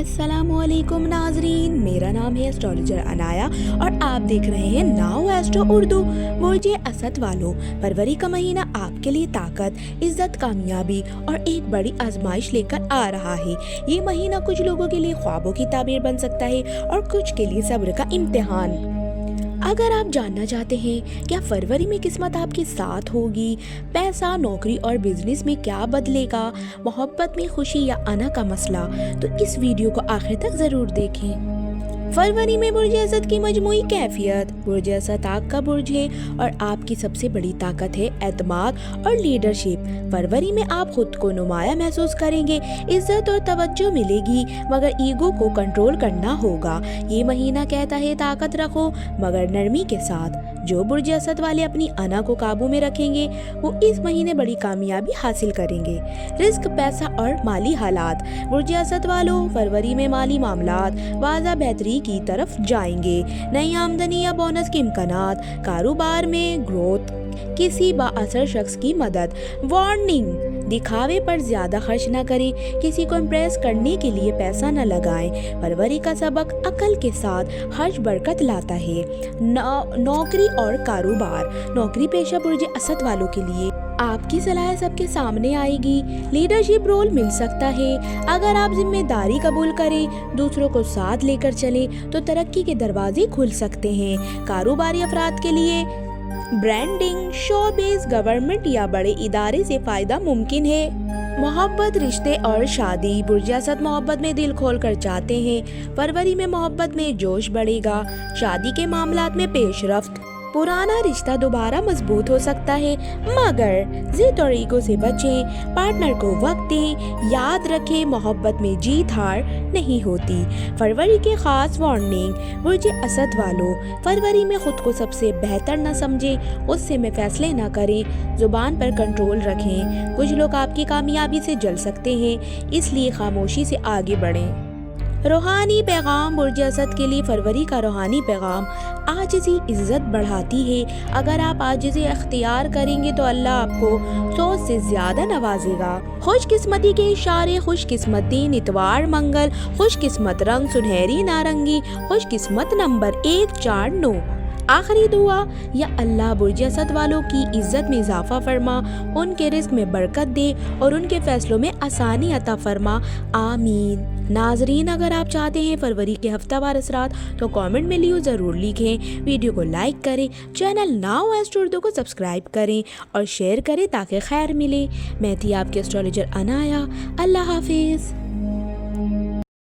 अस्सलामुअलैकुम नाजरीन, मेरा नाम है एस्ट्रोलॉजर अनाया और आप देख रहे हैं नाउ एस्ट्रो उर्दू। बुर्ज असद वालों, फरवरी का महीना आपके लिए ताकत, इज्जत, कामयाबी और एक बड़ी आजमाइश लेकर आ रहा है। ये महीना कुछ लोगों के लिए ख्वाबों की ताबीर बन सकता है और कुछ के लिए सब्र का इम्तिहान। अगर आप जानना चाहते हैं क्या फरवरी में किस्मत आपके साथ होगी, पैसा, नौकरी और बिजनेस में क्या बदलेगा, मोहब्बत में खुशी या अना का मसला, तो इस वीडियो को आखिर तक जरूर देखें। फरवरी में बुर्ज असद की मजमूई कैफियत। बुर्ज असद आग का बुर्ज है और आपकी सबसे बड़ी ताकत है एतमाद और लीडरशिप। फरवरी में आप खुद को नुमाया महसूस करेंगे, इज्जत और तवज्जो मिलेगी, मगर ईगो को कंट्रोल करना होगा। ये महीना कहता है ताकत रखो मगर नरमी के साथ। जो बुर्ज असद वाले अपनी अना को काबू में रखेंगे वो इस महीने बड़ी कामयाबी हासिल करेंगे। रिस्क, पैसा और माली हालात। बुर्ज असद वालों, फरवरी में माली मामलात वाज़ा बेहतरी की तरफ जाएंगे। नई आमदनी या बोनस के इम्कानात, कारोबार में ग्रोथ, किसी बाअसर शख्स की मदद। वार्निंग, दिखावे पर ज्यादा खर्च न करें, किसी को इम्प्रेस करने के लिए पैसा न लगाएं। फरवरी का सबक अकल के साथ हर्ष बरकत लाता है। नौकरी और कारोबार। नौकरी पेशा बुर्ज असद वालों के लिए आपकी सलाह सबके सामने आएगी। लीडरशिप रोल मिल सकता है। अगर आप जिम्मेदारी कबूल करें, दूसरों को साथ लेकर चलें तो तरक्की के दरवाजे खुल सकते हैं। कारोबारी अफराद के लिए ब्रांडिंग, शोबिज़, गवर्नमेंट या बड़े इदारे से फायदा मुमकिन है। मोहब्बत, रिश्ते और शादी। बुर्ज असद मोहब्बत में दिल खोल कर चाहते हैं। फरवरी में मोहब्बत में जोश बढ़ेगा। शादी के मामलात में पेशरफ्त। पुराना रिश्ता दोबारा मजबूत हो सकता है, मगर जिद और ईगो से बचें। पार्टनर को वक्त दें। याद रखें, मोहब्बत में जीत हार नहीं होती। फरवरी के खास वार्निंग। बुर्ज असद वालों, फरवरी में खुद को सबसे बेहतर न समझें, उससे में फैसले न करें। जुबान पर कंट्रोल रखें। कुछ लोग आपकी कामयाबी से जल सकते हैं, इसलिए खामोशी से आगे बढ़ें। रूहानी पैगाम। बुर्ज असद के लिए फरवरी का रूहानी पैगाम आजिज़ी इज्जत बढ़ाती है। अगर आप आजिज़ी अख्तियार करेंगे तो अल्लाह आपको सोच से ज्यादा नवाजेगा। खुशकिस्मती के इशारे। खुशकिस्मती, इतवार, मंगल। खुशकिस्मत रंग सुनहरी नारंगी। खुशकिस्मत नंबर 149। आखिरी दुआ, या अल्लाह बुर्ज असद वालों की इज्जत में इजाफा फरमा, उनके रिस्क में बरकत दे और उनके फैसलों में आसानी अता फरमा, आमीन। नाजरीन, अगर आप चाहते हैं फरवरी के हफ्तावार असरात तो कमेंट में लियो ज़रूर लिखें। वीडियो को लाइक करें, चैनल नाउ एस्ट्रो उर्दू को सब्सक्राइब करें और शेयर करें ताकि खैर मिले। मैं थी आपके एस्ट्रोलॉजर अनाया। अल्लाह हाफिज़।